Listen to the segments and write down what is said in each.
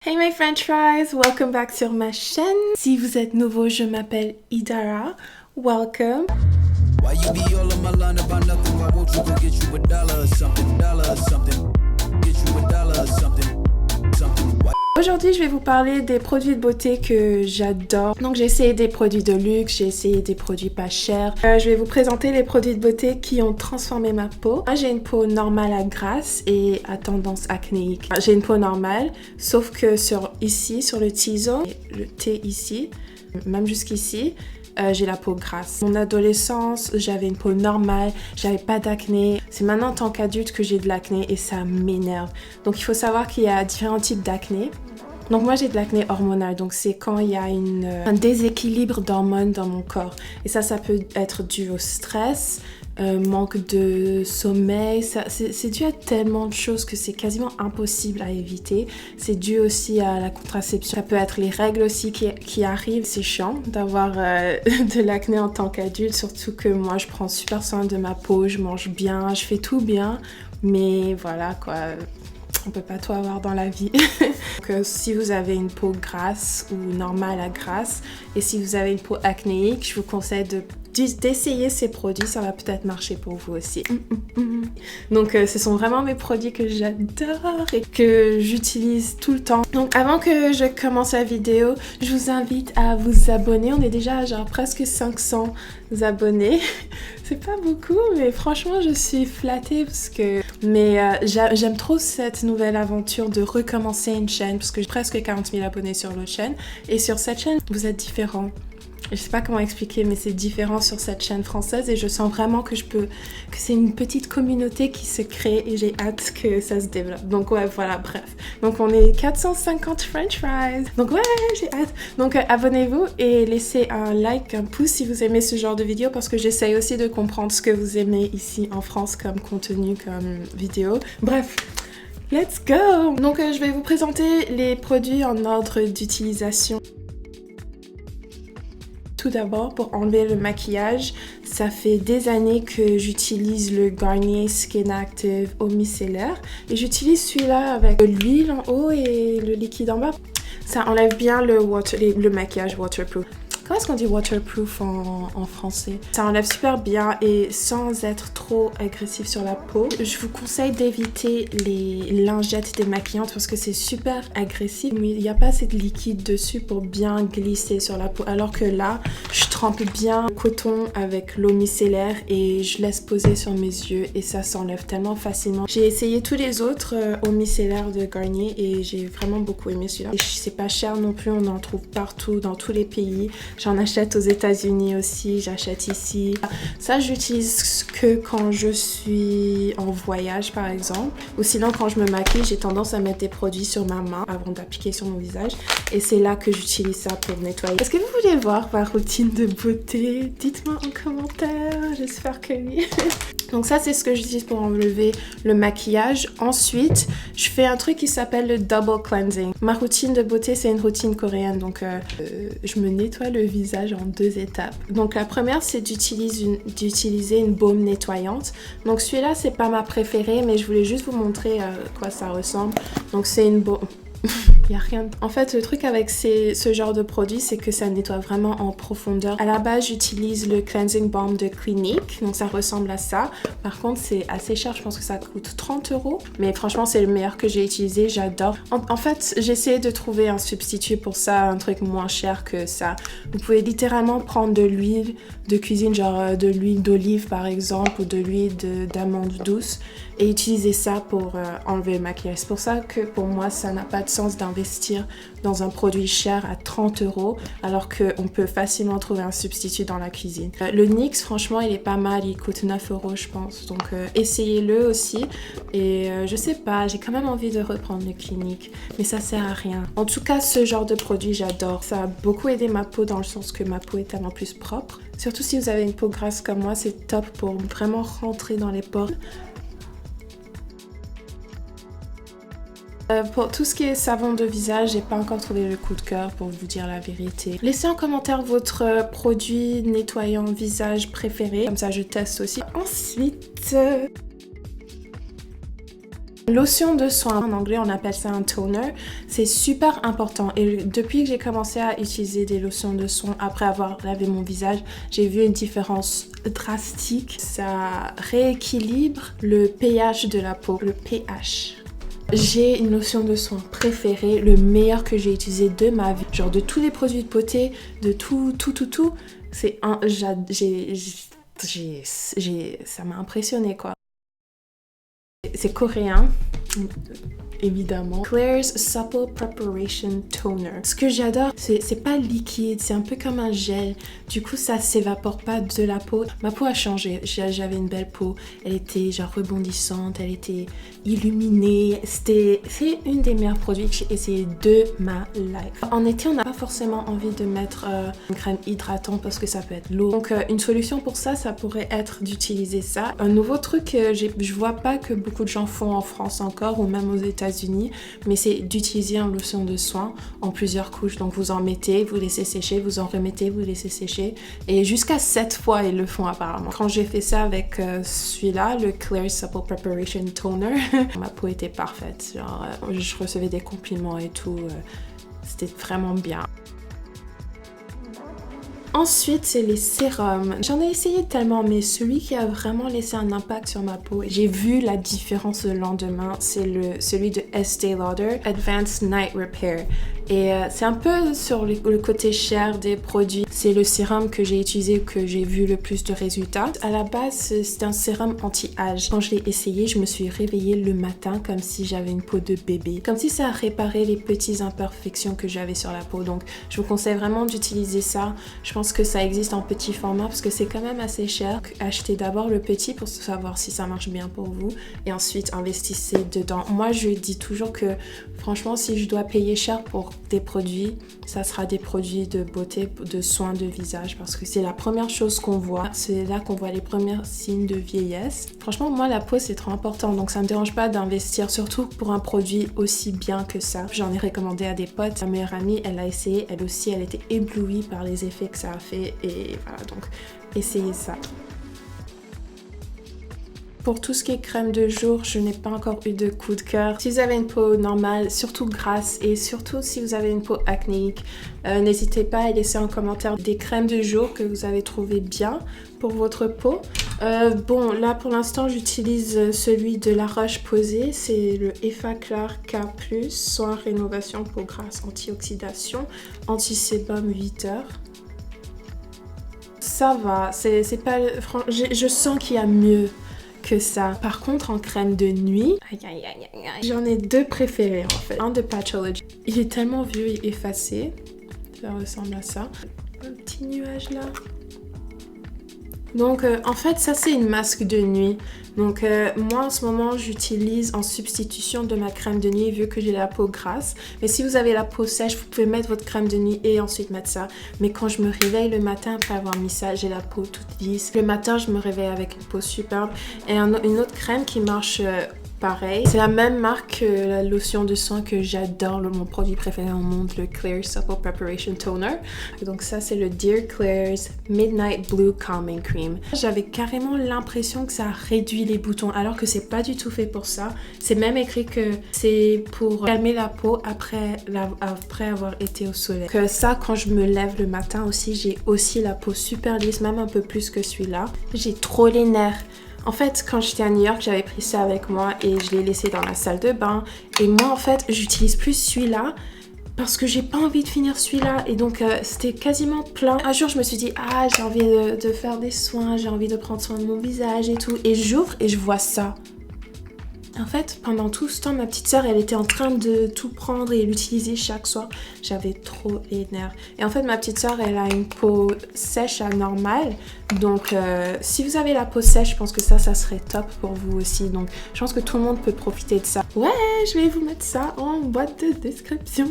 Hey my french fries, welcome back sur ma chaîne. Si vous êtes nouveau, je m'appelle Idara. Welcome. Why you be all on my line about nothing? Why won't you go get you $1 or something? Get you $1 or something. Aujourd'hui, je vais vous parler des produits de beauté que j'adore. Donc, j'ai essayé des produits de luxe, j'ai essayé des produits pas chers. Je vais vous présenter les produits de beauté qui ont transformé ma peau. Moi, j'ai une peau normale à grasse et à tendance acnéique. J'ai une peau normale, sauf que ici, sur le T-zone, le T ici, même jusqu'ici, j'ai la peau grasse. Mon adolescence, j'avais une peau normale, j'avais pas d'acné. C'est maintenant en tant qu'adulte que j'ai de l'acné et ça m'énerve. Donc il faut savoir qu'il y a différents types d'acné. Donc moi j'ai de l'acné hormonal, donc c'est quand il y a un déséquilibre d'hormones dans mon corps. Et ça peut être dû au stress, manque de sommeil, c'est dû à tellement de choses que c'est quasiment impossible à éviter. C'est dû aussi à la contraception. Ça peut être les règles aussi qui arrivent. C'est chiant d'avoir de l'acné en tant qu'adulte, surtout que moi je prends super soin de ma peau, je mange bien, je fais tout bien, mais voilà quoi. On peut pas tout avoir dans la vie. Donc, si vous avez une peau grasse ou normale à grasse et si vous avez une peau acnéique, je vous conseille d'essayer ces produits, ça va peut-être marcher pour vous aussi. Donc ce sont vraiment mes produits que j'adore et que j'utilise tout le temps. Donc avant que je commence la vidéo, je vous invite à vous abonner. On est déjà à genre presque 500 abonnés. C'est pas beaucoup, mais franchement je suis flattée parce que... j'aime trop cette nouvelle aventure de recommencer une chaîne parce que j'ai presque 40 000 abonnés sur l'autre chaîne et sur cette chaîne vous êtes différents. Je sais pas comment expliquer, mais c'est différent sur cette chaîne française et je sens vraiment que c'est une petite communauté qui se crée et j'ai hâte que ça se développe. Donc ouais, voilà, bref. Donc on est 450 French fries. Donc ouais, j'ai hâte. Donc abonnez-vous et laissez un like, un pouce si vous aimez ce genre de vidéo parce que j'essaye aussi de comprendre ce que vous aimez ici en France comme contenu, comme vidéo. Bref. Let's go! Donc je vais vous présenter les produits en ordre d'utilisation. Tout d'abord, pour enlever le maquillage, ça fait des années que j'utilise le Garnier Skin Active Eau Micellaire et j'utilise celui-là avec l'huile en haut et le liquide en bas. Ça enlève bien le maquillage waterproof. Comment est-ce qu'on dit waterproof en français? Ça enlève super bien et sans être trop agressif sur la peau. Je vous conseille d'éviter les lingettes démaquillantes parce que c'est super agressif. Mais il n'y a pas assez de liquide dessus pour bien glisser sur la peau. Alors que là, je trempe bien le coton avec l'eau micellaire et je laisse poser sur mes yeux et ça s'enlève tellement facilement. J'ai essayé tous les autres eau micellaire de Garnier et j'ai vraiment beaucoup aimé celui-là. C'est pas cher non plus, on en trouve partout dans tous les pays. J'en achète aux États-Unis aussi, j'achète ici. Ça, j'utilise que quand je suis en voyage, par exemple. Ou sinon, quand je me maquille, j'ai tendance à mettre des produits sur ma main avant d'appliquer sur mon visage. Et c'est là que j'utilise ça pour nettoyer. Est-ce que vous voulez voir ma routine de beauté? Dites-moi en commentaire, j'espère que oui. Donc ça, c'est ce que j'utilise pour enlever le maquillage. Ensuite, je fais un truc qui s'appelle le double cleansing. Ma routine de beauté, c'est une routine coréenne. Donc, je me nettoie le visage en 2 étapes. Donc, la première, c'est d'utiliser une baume nettoyante. Donc, celui-là, c'est pas ma préférée, mais je voulais juste vous montrer à quoi ça ressemble. Donc, c'est une baume... Il n'y a rien. En fait, le truc avec ce genre de produit, c'est que ça nettoie vraiment en profondeur. À la base, j'utilise le Cleansing Balm de Clinique, donc ça ressemble à ça. Par contre, c'est assez cher, je pense que ça coûte 30 €. Mais franchement, c'est le meilleur que j'ai utilisé, j'adore. En fait, j'ai essayé de trouver un substitut pour ça, un truc moins cher que ça. Vous pouvez littéralement prendre de l'huile de cuisine, genre de l'huile d'olive par exemple, ou de l'huile d'amande douce, et utiliser ça pour enlever le maquillage. C'est pour ça que pour moi, ça n'a pas de sens d'investir dans un produit cher à 30 € alors qu'on peut facilement trouver un substitut dans la cuisine. Le NYX, franchement, il est pas mal, il coûte 9 € je pense, donc essayez-le aussi. Et je sais pas, j'ai quand même envie de reprendre le Clinique, mais ça sert à rien. En tout cas, ce genre de produit, j'adore. Ça a beaucoup aidé ma peau dans le sens que ma peau est tellement plus propre. Surtout si vous avez une peau grasse comme moi, c'est top pour vraiment rentrer dans les pores. Pour tout ce qui est savon de visage, j'ai pas encore trouvé le coup de cœur pour vous dire la vérité. Laissez en commentaire votre produit nettoyant visage préféré, comme ça je teste aussi. Ensuite... Lotion de soin, en anglais on appelle ça un toner, c'est super important et depuis que j'ai commencé à utiliser des lotions de soin après avoir lavé mon visage, j'ai vu une différence drastique. Ça rééquilibre le pH de la peau, le pH. J'ai une lotion de soin préférée, le meilleur que j'ai utilisé de ma vie. Genre de tous les produits de beauté, de tout, c'est un... ça m'a impressionné quoi. C'est coréen, évidemment. Klairs Supple Preparation Toner. Ce que j'adore, c'est pas liquide, c'est un peu comme un gel. Du coup, ça s'évapore pas de la peau. Ma peau a changé. J'avais une belle peau. Elle était genre rebondissante, elle était illuminée. C'est une des meilleurs produits que j'ai essayé de ma life. En été, on n'a pas forcément envie de mettre une crème hydratante parce que ça peut être lourd. Donc, une solution pour ça, ça pourrait être d'utiliser ça. Un nouveau truc que je vois pas que beaucoup de gens font en France encore ou même aux États-Unis, mais c'est d'utiliser une lotion de soin en plusieurs couches. Donc vous en mettez, vous laissez sécher, vous en remettez, vous laissez sécher et jusqu'à 7 fois ils le font apparemment. Quand j'ai fait ça avec celui-là, le Klairs Supple Preparation Toner, ma peau était parfaite. Genre, je recevais des compliments et tout. C'était vraiment bien. Ensuite, c'est les sérums. J'en ai essayé tellement, mais celui qui a vraiment laissé un impact sur ma peau, j'ai vu la différence le lendemain, c'est celui de Estée Lauder, Advanced Night Repair. Et c'est un peu sur le côté cher des produits. C'est le sérum que j'ai utilisé, que j'ai vu le plus de résultats. À la base, c'est un sérum anti-âge. Quand je l'ai essayé, je me suis réveillée le matin comme si j'avais une peau de bébé. Comme si ça réparait les petites imperfections que j'avais sur la peau. Donc, je vous conseille vraiment d'utiliser ça. Je pense que ça existe en petit format parce que c'est quand même assez cher. Achetez d'abord le petit pour savoir si ça marche bien pour vous. Et ensuite, investissez dedans. Moi, je dis toujours que franchement, si je dois payer cher pour des produits, ça sera des produits de beauté, de soins de visage parce que c'est la première chose qu'on voit. C'est là qu'on voit les premiers signes de vieillesse. Franchement, moi, la peau, c'est trop important. Donc, ça me dérange pas d'investir, surtout pour un produit aussi bien que ça. J'en ai recommandé à des potes. Ma meilleure amie, elle l'a essayé. Elle aussi, elle était éblouie par les effets que ça a fait. Et voilà, donc, essayez ça. Pour tout ce qui est crème de jour, je n'ai pas encore eu de coup de cœur. Si vous avez une peau normale, surtout grasse et surtout si vous avez une peau acnéique, n'hésitez pas à laisser en commentaire des crèmes de jour que vous avez trouvé bien pour votre peau. Bon, là pour l'instant, j'utilise celui de La Roche-Posay. C'est le Effaclar K+, soin rénovation peau grasse, antioxydation, anti-sébum 8 heures. Ça va, c'est pas... Je sens qu'il y a mieux que ça. Par contre, en crème de nuit, j'en ai deux préférés en fait. Un de Patchology. Il est tellement vieux et effacé. Ça ressemble à ça. Un petit nuage là. Donc en fait ça c'est une masque de nuit. Donc moi en ce moment j'utilise en substitution de ma crème de nuit vu que j'ai la peau grasse. Mais si vous avez la peau sèche, vous pouvez mettre votre crème de nuit et ensuite mettre ça. Mais quand je me réveille le matin après avoir mis ça, j'ai la peau toute lisse. Le matin je me réveille avec une peau superbe. Et une autre crème qui marche pareil. C'est la même marque que la lotion de soin que j'adore, mon produit préféré au monde, le Klairs Supple Preparation Toner. Donc ça c'est le Dear Klairs Midnight Blue Calming Cream. J'avais carrément l'impression que ça réduit les boutons alors que c'est pas du tout fait pour ça. C'est même écrit que c'est pour calmer la peau après avoir été au soleil. Que ça, quand je me lève le matin aussi, j'ai aussi la peau super lisse, même un peu plus que celui-là. J'ai trop les nerfs. En fait, quand j'étais à New York, j'avais pris ça avec moi et je l'ai laissé dans la salle de bain. Et moi, en fait, j'utilise plus celui-là parce que j'ai pas envie de finir celui-là. Et donc, c'était quasiment plein. Un jour, je me suis dit, ah, j'ai envie de faire des soins, j'ai envie de prendre soin de mon visage et tout. Et j'ouvre et je vois ça. En fait, pendant tout ce temps, ma petite sœur, elle était en train de tout prendre et l'utiliser chaque soir. J'avais trop les nerfs. Et en fait, ma petite sœur, elle a une peau sèche à normale. Donc, si vous avez la peau sèche, je pense que ça serait top pour vous aussi. Donc, je pense que tout le monde peut profiter de ça. Ouais, je vais vous mettre ça en boîte de description.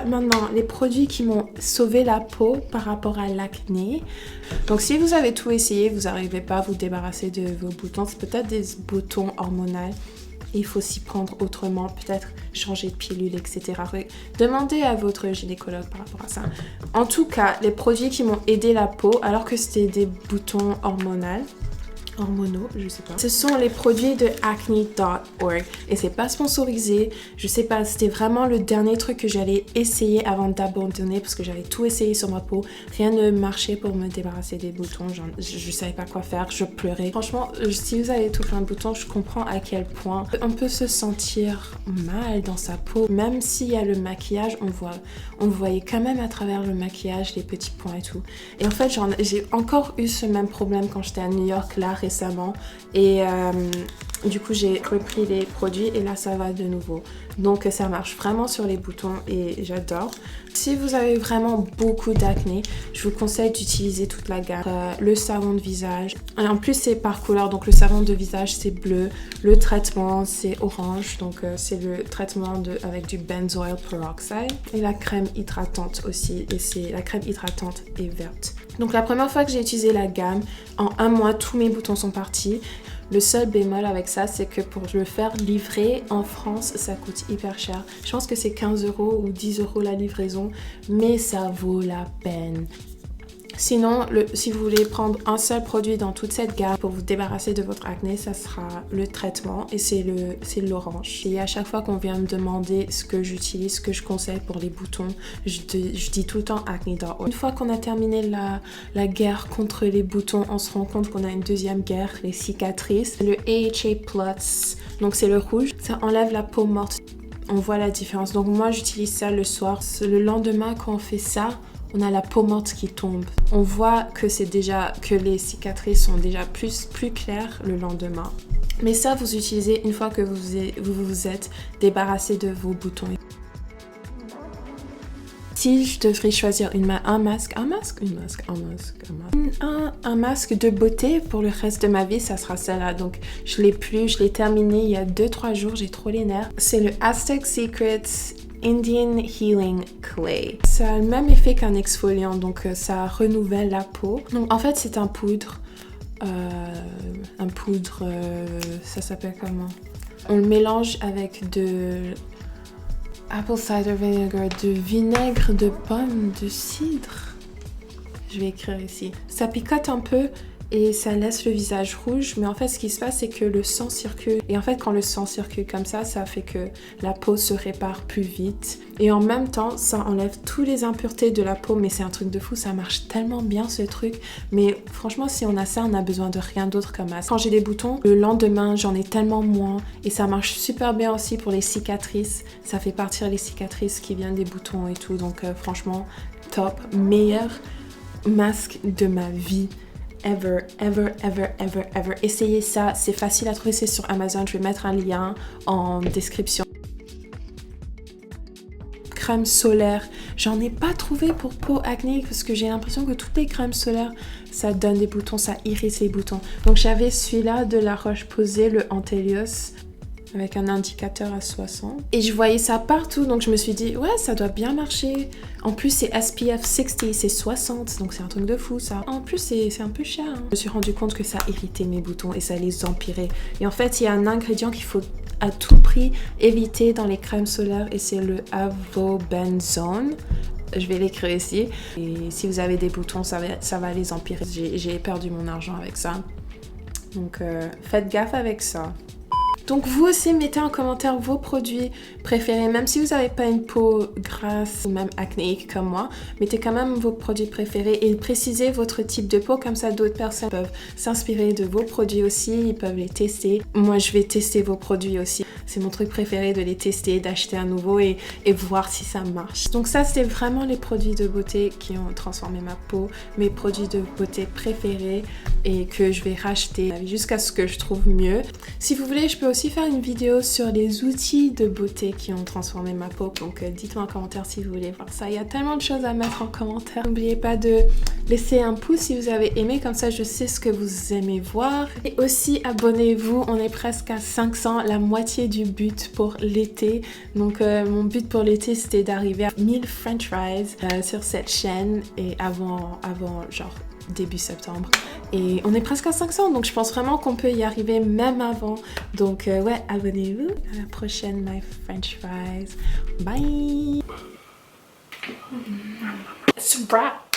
Maintenant, les produits qui m'ont sauvé la peau par rapport à l'acné. Donc si vous avez tout essayé, vous n'arrivez pas à vous débarrasser de vos boutons. C'est peut-être des boutons hormonaux. Il faut s'y prendre autrement, peut-être changer de pilule, etc. Demandez à votre gynécologue par rapport à ça. En tout cas, les produits qui m'ont aidé la peau, alors que c'était des boutons hormonaux, hormonaux, je sais pas. Ce sont les produits de acne.org et c'est pas sponsorisé. Je sais pas, c'était vraiment le dernier truc que j'allais essayer avant d'abandonner parce que j'avais tout essayé sur ma peau. Rien ne marchait pour me débarrasser des boutons. Je savais pas quoi faire, je pleurais. Franchement, si vous avez tout plein de boutons, je comprends à quel point on peut se sentir mal dans sa peau. Même s'il y a le maquillage, on voyait quand même à travers le maquillage les petits points et tout. Et en fait, j'ai encore eu ce même problème quand j'étais à New York là récemment et du coup j'ai repris les produits et là ça va de nouveau. Donc ça marche vraiment sur les boutons et j'adore. Si vous avez vraiment beaucoup d'acné, je vous conseille d'utiliser toute la gamme. Le savon de visage, et en plus c'est par couleur, donc le savon de visage c'est bleu, le traitement c'est orange, donc c'est le traitement avec du benzoyl peroxide et la crème hydratante aussi, et la crème hydratante est verte. Donc la première fois que j'ai utilisé la gamme, en un mois tous mes boutons sont partis. Le seul bémol avec ça, c'est que pour le faire livrer en France, ça coûte hyper cher. Je pense que c'est 15 € ou 10 € la livraison, mais ça vaut la peine. Sinon, si vous voulez prendre un seul produit dans toute cette gamme pour vous débarrasser de votre acné, ça sera le traitement et c'est l'orange. Et à chaque fois qu'on vient me demander ce que j'utilise, ce que je conseille pour les boutons, je dis tout le temps acne.org. Une fois qu'on a terminé la guerre contre les boutons, on se rend compte qu'on a une deuxième guerre, les cicatrices. Le AHA Plus, donc c'est le rouge, ça enlève la peau morte. On voit la différence. Donc moi j'utilise ça le soir. Le lendemain quand on fait ça, on a la peau morte qui tombe. On voit que les cicatrices sont déjà plus claires le lendemain. Mais ça, vous utilisez une fois que vous vous êtes débarrassé de vos boutons. Si je devrais choisir un masque de beauté pour le reste de ma vie, ça sera celle-là. Donc je l'ai terminé il y a 2-3 jours, j'ai trop les nerfs. C'est le Aztec Secrets Indian Healing Clay. Ça a le même effet qu'un exfoliant, donc ça renouvelle la peau. Donc en fait c'est un poudre. Ça s'appelle comment? On le mélange avec de apple cider vinegar, de vinaigre de pomme, de cidre. Je vais écrire ici. Ça picote un peu et ça laisse le visage rouge, mais en fait ce qui se passe c'est que le sang circule, et en fait quand le sang circule comme ça fait que la peau se répare plus vite, et en même temps ça enlève toutes les impuretés de la peau. Mais c'est un truc de fou, ça marche tellement bien ce truc, mais franchement si on a ça, on a besoin de rien d'autre comme masque. Quand j'ai des boutons, le lendemain j'en ai tellement moins, et ça marche super bien aussi pour les cicatrices, ça fait partir les cicatrices qui viennent des boutons et tout, donc franchement top, meilleur masque de ma vie. Ever. Essayez ça, c'est facile à trouver, c'est sur Amazon, je vais mettre un lien en description. Crème solaire, j'en ai pas trouvé pour peau acnéique parce que j'ai l'impression que toutes les crèmes solaires ça donne des boutons, ça irrite les boutons. Donc j'avais celui-là de La Roche-Posay, le Antelios, avec un indicateur à 60. Et je voyais ça partout, donc je me suis dit, ouais, ça doit bien marcher. En plus, c'est SPF 60, c'est 60, donc c'est un truc de fou, ça. En plus, c'est un peu cher. Hein. Je me suis rendu compte que ça irritait mes boutons et ça les empirait. Et en fait, il y a un ingrédient qu'il faut à tout prix éviter dans les crèmes solaires, et c'est le avobenzone. Je vais l'écrire ici. Et si vous avez des boutons, ça va les empirer. J'ai perdu mon argent avec ça. Donc, faites gaffe avec ça. Donc vous aussi mettez en commentaire vos produits préférés, même si vous n'avez pas une peau grasse ou même acnéique comme moi, mettez quand même vos produits préférés et précisez votre type de peau, comme ça d'autres personnes peuvent s'inspirer de vos produits aussi, ils peuvent les tester. Moi je vais tester vos produits aussi, c'est mon truc préféré de les tester, d'acheter un nouveau et voir si ça marche. Donc ça c'était vraiment les produits de beauté qui ont transformé ma peau, mes produits de beauté préférés et que je vais racheter jusqu'à ce que je trouve mieux. Si vous voulez, je peux aussi faire une vidéo sur les outils de beauté qui ont transformé ma peau, donc dites-moi en commentaire si vous voulez voir ça. Il y a tellement de choses à mettre en commentaire. N'oubliez pas de laisser un pouce si vous avez aimé, comme ça je sais ce que vous aimez voir. Et aussi abonnez-vous, on est presque à 500, la moitié du but pour l'été. Donc mon but pour l'été c'était d'arriver à 1000 french fries sur cette chaîne, et avant genre début septembre, et on est presque à 500, donc je pense vraiment qu'on peut y arriver même avant. Donc ouais, abonnez-vous. À la prochaine, my french fries. Bye. It's a wrap.